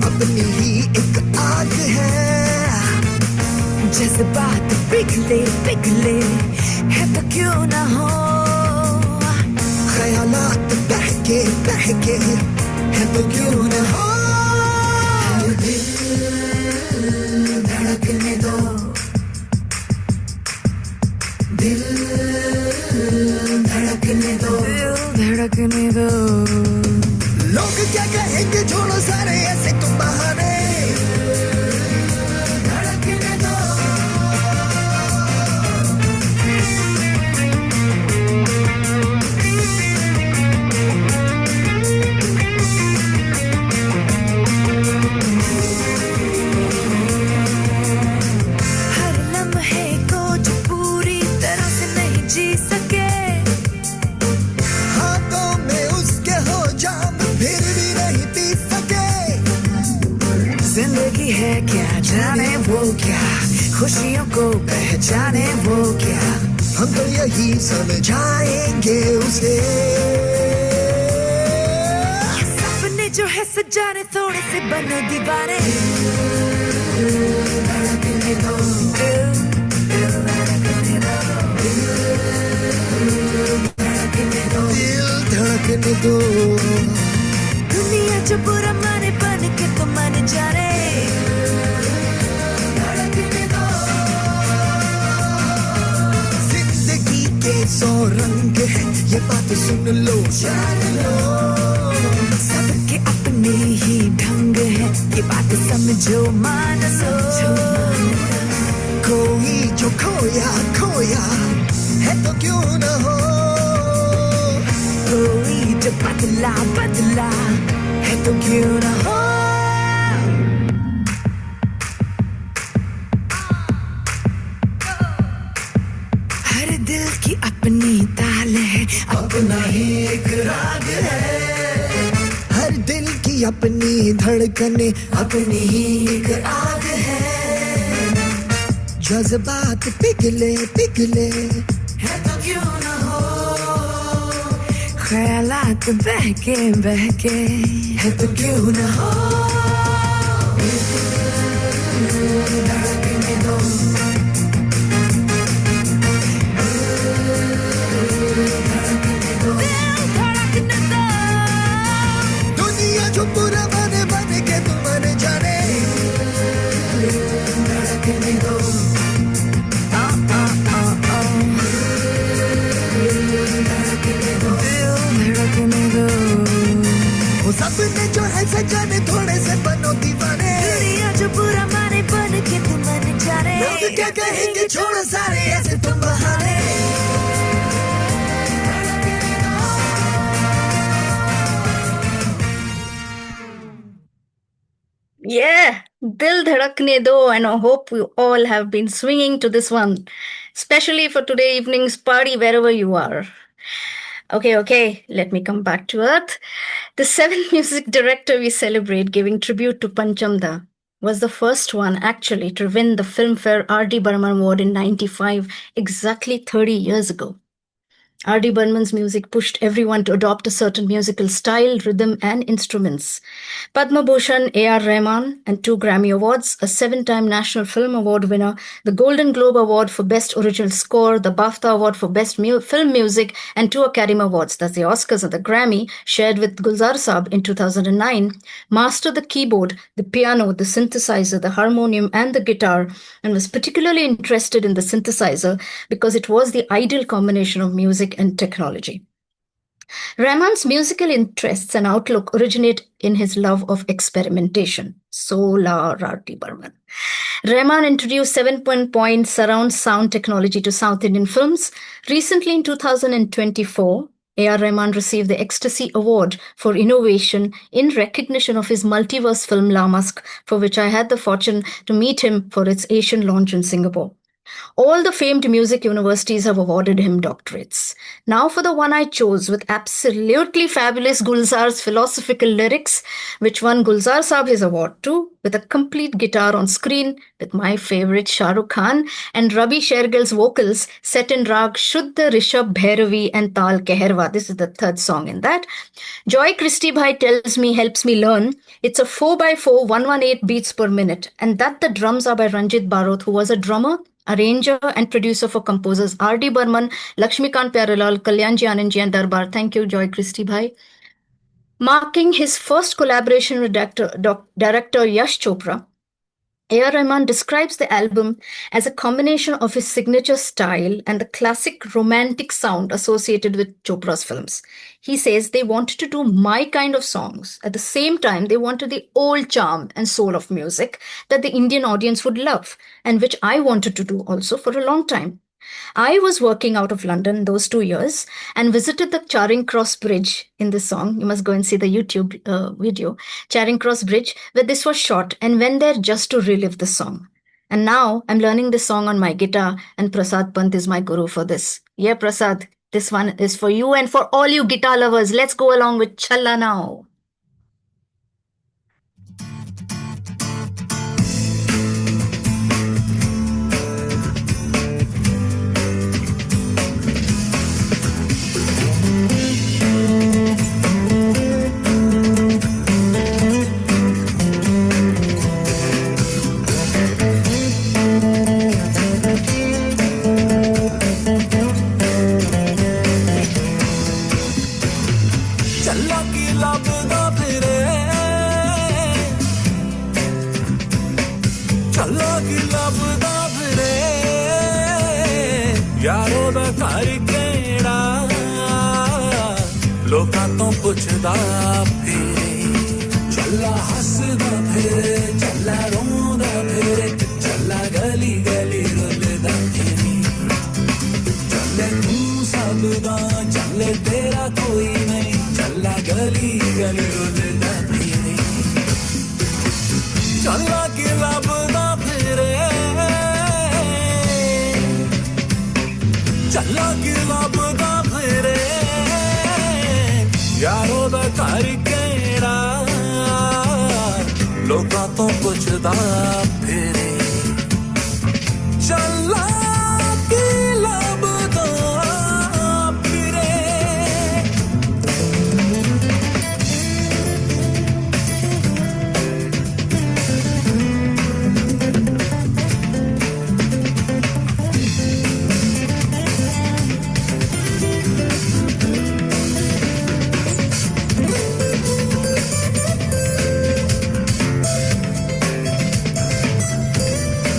अपनी ही एक आग है, जज्बात पिघले पिघले है तो क्यों ना हो, ख्यालात बहके बहके है तो क्यों न हो, दिल धड़कने दो, दिल धड़कने दो, दिल धड़कने दो। लोग क्या कहेंगे छोड़ो सारे ऐसे तुम बहाने, धड़कने दो। जिंदगी है क्या जाने वो क्या, खुशियों को पहचाने वो क्या, हम तो यही समझाएंगे उसे, सपने जो है सजाने थोड़े से बनो दीवाने, धड़कने दो, दिल धड़कने दो, दिल धड़कने दो। दुनिया जो बुरा माने बन के तो मन जाने, धड़कने दो। जिंदगी के 100 रंग है ये बात सुन लो जान लो, सबके अपने ही ढंग है ये बात समझो मान लो, कोई जो खोया खोया है तो क्यों न हो, कोई जो बदला बदला है तो क्यों न हो। हर दिल की अपनी ताल है, अपना ही एक राग है, हर दिल की अपनी धड़कने, अपनी ही एक आग है, जज्बात पिघले पिघले है तो क्यों न हो, ख्यालात बहके बहके है तो क्यों न हो, धड़कने दो, दिल धड़कने दो। दुनिया जो पूरा बने बने के तुम मन जाने, धड़कने दो। वो सपने जो है सजाने थोड़े से बनो दीवाने, दुनिया जो बुरा माने बन के तुम मन जाने, लोग क्या कहेंगे छोड़ो सारे ऐसे तुम बहाने। Yeah, Dil Dhadakne Do, and I hope you all have been swinging to this one, especially for today evening's party wherever you are. Okay, let me come back to earth. The seventh music director we celebrate giving tribute to Panchamda was the first one actually to win the Filmfare R.D. Burman Award in 95, exactly 30 years ago. R.D. Burman's music pushed everyone to adopt a certain musical style, rhythm, and instruments. Padma Bhushan, A.R. Rahman, and 2 Grammy Awards, a 7-time National Film Award winner, the Golden Globe Award for Best Original Score, the BAFTA Award for Best Film Music, and 2 Academy Awards, that's the Oscars and the Grammy, shared with Gulzar Saab in 2009, mastered the keyboard, the piano, the synthesizer, the harmonium, and the guitar, and was particularly interested in the synthesizer because it was the ideal combination of music and technology. Rahman's musical interests and outlook originate in his love of experimentation. Solar R.D. Burman. Rahman introduced 7-point surround sound technology to South Indian films. Recently in 2024, A.R. Rahman received the Ecstasy Award for Innovation in recognition of his multiverse film La Musk, for which I had the fortune to meet him for its Asian launch in Singapore. All the famed music universities have awarded him doctorates. Now for the one I chose with absolutely fabulous Gulzar's philosophical lyrics, which won Gulzar Saab his award too, with a complete guitar on screen, with my favorite Shah Rukh Khan and Ravi Shergill's vocals set in Rag Shuddha, Rishabh, Bhairavi and Tal Keherwa. This is the third song in that. Joy Christie Bhai helps me learn. It's a 4x4, 118 beats per minute, and that the drums are by Ranjit Barot, who was a drummer, arranger and producer for composers R.D. Burman, Lakshmikant Pyarelal, Kalyanji Anandji and Darbar. Thank you, Joy Christie Bhai. Marking his first collaboration with director Yash Chopra, A.R. Rahman describes the album as a combination of his signature style and the classic romantic sound associated with Chopra's films. He says they wanted to do my kind of songs. At the same time, they wanted the old charm and soul of music that the Indian audience would love, and which I wanted to do also for a long time. I was working out of London those 2 years and visited the Charing Cross Bridge in this song. You must go and see the YouTube video, Charing Cross Bridge, where this was shot, and went there just to relive the song. And now I'm learning this song on my guitar, and Prasad Pant is my guru for this. Yeah, Prasad, this one is for you and for all you guitar lovers. Let's go along with Challa now. यारों दा घर केड़ा लोकां तो पुछदा फिरे चला हसदा फिरे चला रोंदा फिरे चला गली गली रुलदा फिरे चले तू सबदा चले तेरा कोई नहीं चला गली गली रुलदा फिरे चला कि लभदा फिरे चला कि लभदा फिरे यारों दा घर केड़ा लोकां तो पुछदा फिरे चला कि लभदा फिरे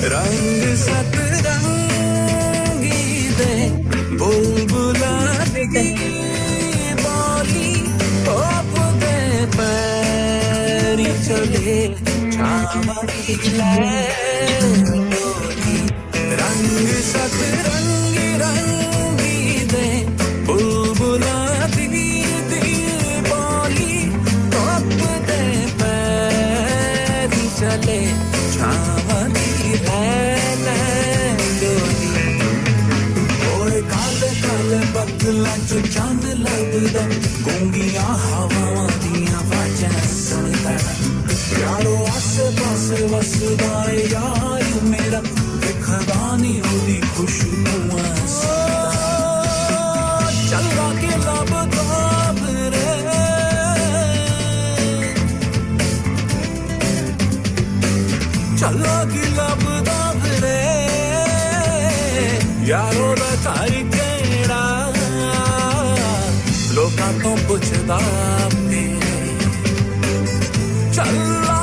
रंग सतरंगी दे बुलबुला दिगी बोली ओप दे पैरी चले छावनी डोली रंग सतरंगी रंगी दे बुलबुला दिगी बोली ओप दे पैरी चले छावनी बदला चो चंद लगदा गूंगियां हवावां दियां वाजां सुनदा यारो आसे पासे वसदा यार मेरा दिखदा नी ओदी खुशबूआं चंगा के लभदा फिरे चला कि लभदा फिरे यारो दा घर केड़ा लोकां तो पुछदा फिरे चला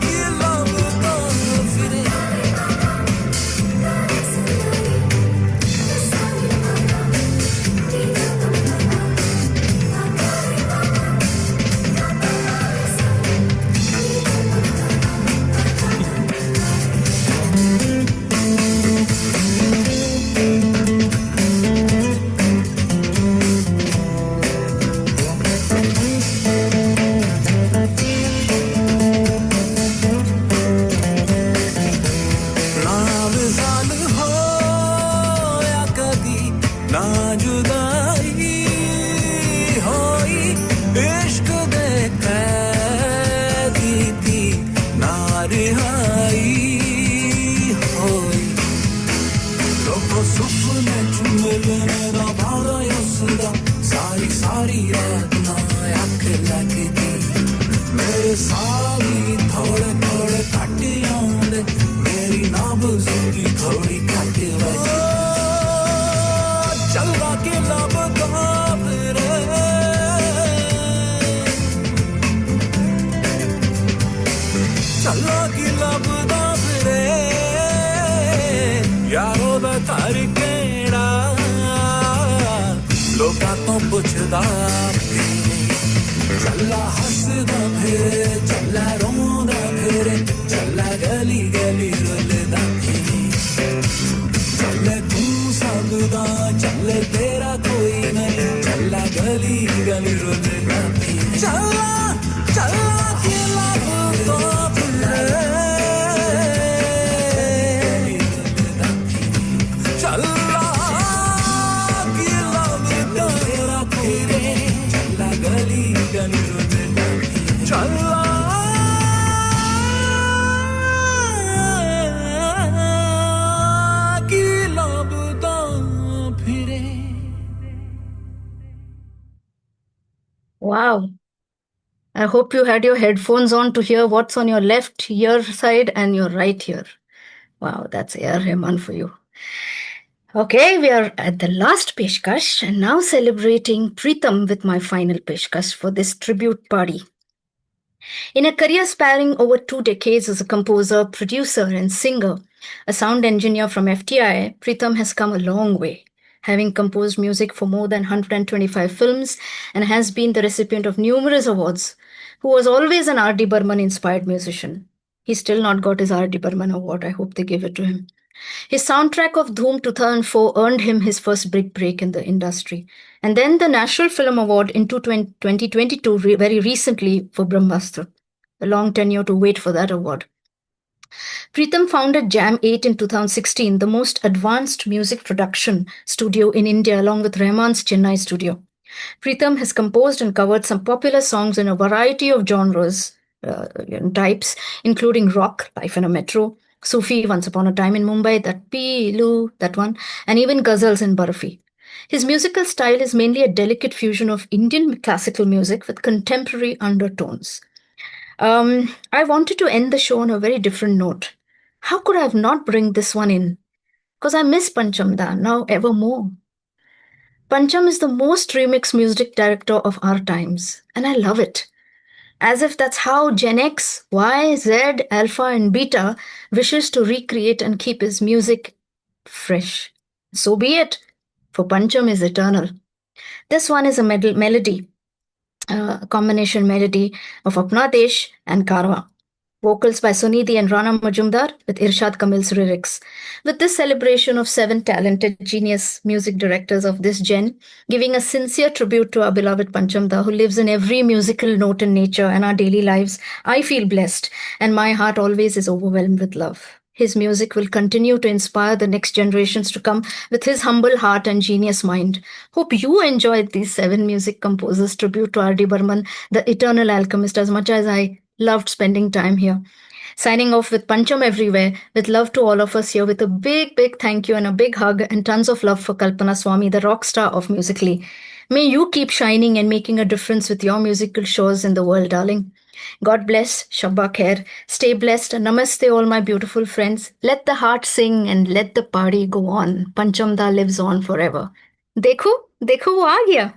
कि लभदा फिरे चलो की लबदा फिरे यारो दा थार केड़ा लोकां तो पुछदा भी चला हसदा फिरे चला रोंदा फिरे चला गली गली रुलदा फिरे चले तू सबदा चले तेरा कोई नहीं चला गली गली रुलदा फिरे चला चला के लगदा फिरे चला के लगदा फिरे चला गली गली रुलदा फिरे चला की लगदा फिरे Wow. I hope you had your headphones on to hear what's on your left ear side and your right ear. Wow, that's A.R. Rahman for you. Okay, we are at the last Peshkash and now celebrating Pritam with my final Peshkash for this tribute party. In a career spanning over 2 decades as a composer, producer, and singer, a sound engineer from FTI, Pritam has come a long way, having composed music for more than 125 films and has been the recipient of numerous awards, who was always an R.D. Burman-inspired musician. He's still not got his R.D. Burman award. I hope they give it to him. His soundtrack of Dhoom 2004 earned him his first big break in the industry. And then the National Film Award in 2022, very recently, for Brahmastra. A long tenure to wait for that award. Pritam founded Jam 8 in 2016, the most advanced music production studio in India, along with Rahman's Chennai studio. Pritam has composed and covered some popular songs in a variety of genres and types, including rock, Life in a Metro, Sufi, Once Upon a Time in Mumbai, that Pilu, that one, and even ghazals in Barfi. His musical style is mainly a delicate fusion of Indian classical music with contemporary undertones. I wanted to end the show on a very different note. How could I have not bring this one in? Because I miss Pancham Da now ever more. Pancham is the most remixed music director of our times, and I love it. As if that's how Gen X, Y, Z, Alpha, and Beta wishes to recreate and keep his music fresh. So be it, for Pancham is eternal. This one is a melody, a combination melody of Apna Desh and Karwa. Vocals by Sunidhi and Rana Majumdar with Irshad Kamil's lyrics. With this celebration of 7 talented genius music directors of this gen, giving a sincere tribute to our beloved Pancham Da, who lives in every musical note in nature and our daily lives, I feel blessed, and my heart always is overwhelmed with love. His music will continue to inspire the next generations to come with his humble heart and genius mind. Hope you enjoyed these 7 music composers' tribute to R.D. Burman, the eternal alchemist, as much as I loved spending time here. Signing off with Pancham everywhere, with love to all of us here, with a big, big thank you and a big hug and tons of love for Kalpana Swami, the rock star of Musically. May you keep shining and making a difference with your musical shows in the world, darling. God bless, Shabba Khair. Stay blessed and namaste, all my beautiful friends. Let the heart sing and let the party go on. Pancham Da lives on forever. Dekho, dekho, wo aa gaya.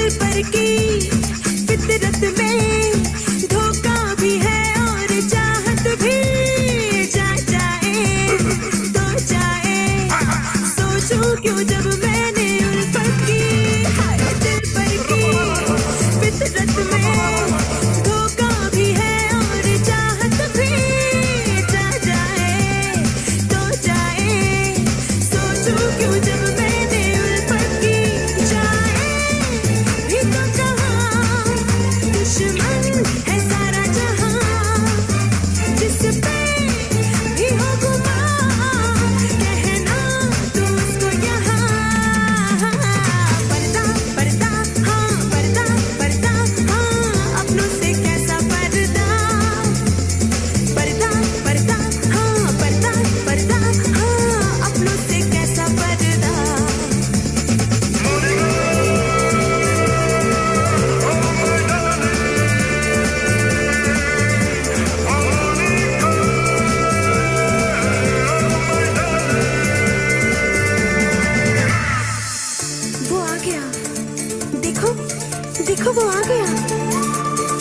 दिल पर की फितरत में धोखा भी है और चाहत भी जा जाए तो जाए सोचूं क्यों जब मैंने उल्फत की हाय दिल पर की फितरत में धोखा भी है और चाहत भी जा जाए तो जाए सोचूं क्यों जब मैंने उल्फत की जाए भी तो कहाँ दुश्मन है सारा जहां जिस पे भी हो गुमा कहना तू उसको यहाँ पर्दा पर्दा हाँ पर्दा पर्दा हाँ अपनों से कैसा पर्दा पर्दा पर्दा हाँ पर्दा पर्दा हाँ अपनों से कैसा पर्दा वो आ गया देखो देखो वो आ गया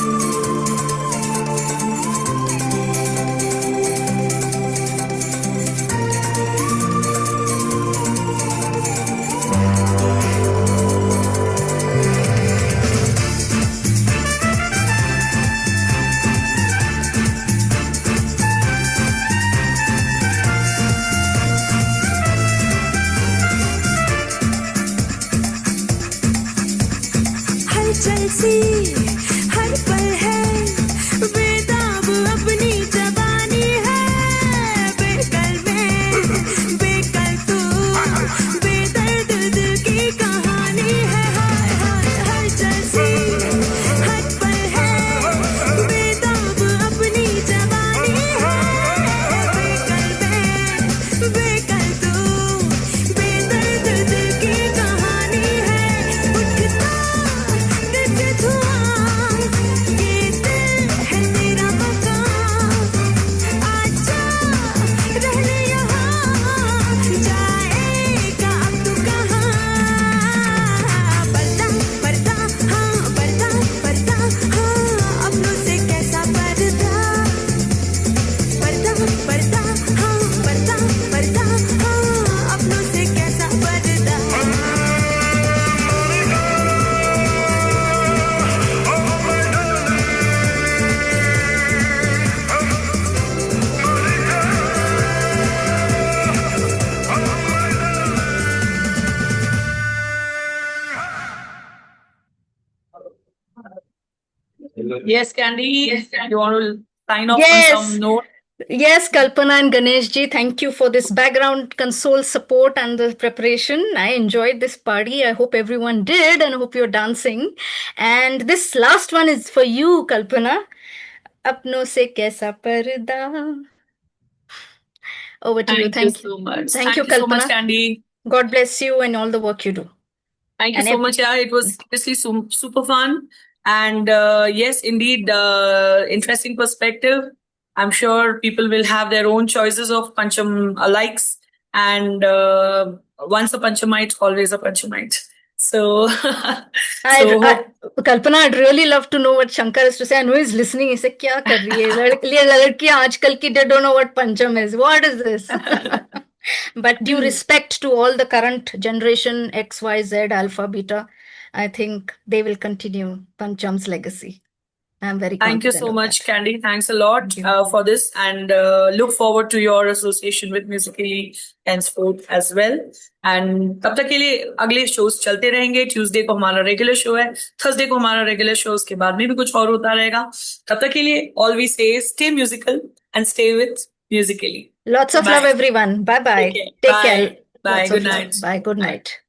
हलचल सी हर पल है बेताब अपनी जबानी है बेकल में बेकल तू बेदर्द दिल की कहानी है हाय हाय हलचल सी हर पल है बेताब अपनी जबानी है बेकल में बेकल तू बेदर्द दिल की कहानी है उठता दिल से धुआं ये दिल है तेरा मकान आजा रह ले यहाँ जाएगा अब तू कहाँ पर्दा पर्दा हाँ पर्दा पर्दा हाँ अपनों से कैसा पर्दा पर्दा पर्दा हाँ पर्दा पर्दा हाँ अपनों से कैसा पर्दा Yes, Candy, you want to sign off on Yes. some note? Yes, Kalpana and Ganesh ji, thank you for this background console support and the preparation. I enjoyed this party. I hope everyone did and hope you're dancing. And this last one is for you, Kalpana. Apno se kaisa parda. Over to you. Thank you so much. Thank you, so much, Kalpana. Candy. God bless you and all the work you do. Thank you And so ev- much. Yeah, it was seriously super fun. And yes, indeed, interesting perspective. I'm sure people will have their own choices of Pancham likes. And once a Panchamite, always a Panchamite. So, Kalpana, I'd really love to know what Shankar has to say. I know he's listening. He said, "Kya kar rahi hai? Ladkiyan aajkal ki they don't know what Pancham is. What is this?" But due respect to all the current generation X, Y, Z, Alpha, Beta, I think they will continue Pancham's legacy. I'm very thank you confident so of much, that. Candy. Thanks a lot for this, and look forward to your association with Musically henceforth as well. And तब तक के लिए अगले shows चलते रहेंगे. Tuesday को हमारा regular show है, थर्सडे को हमारा रेगुलर शो, उसके बाद में भी कुछ और होता रहेगा. तब तक के लिए all we say is stay musical and stay with Musically. Lots of Bye. love, everyone. Bye bye. Take care. Take Bye. care. Bye. Lots of Good love. night. Bye. Good night.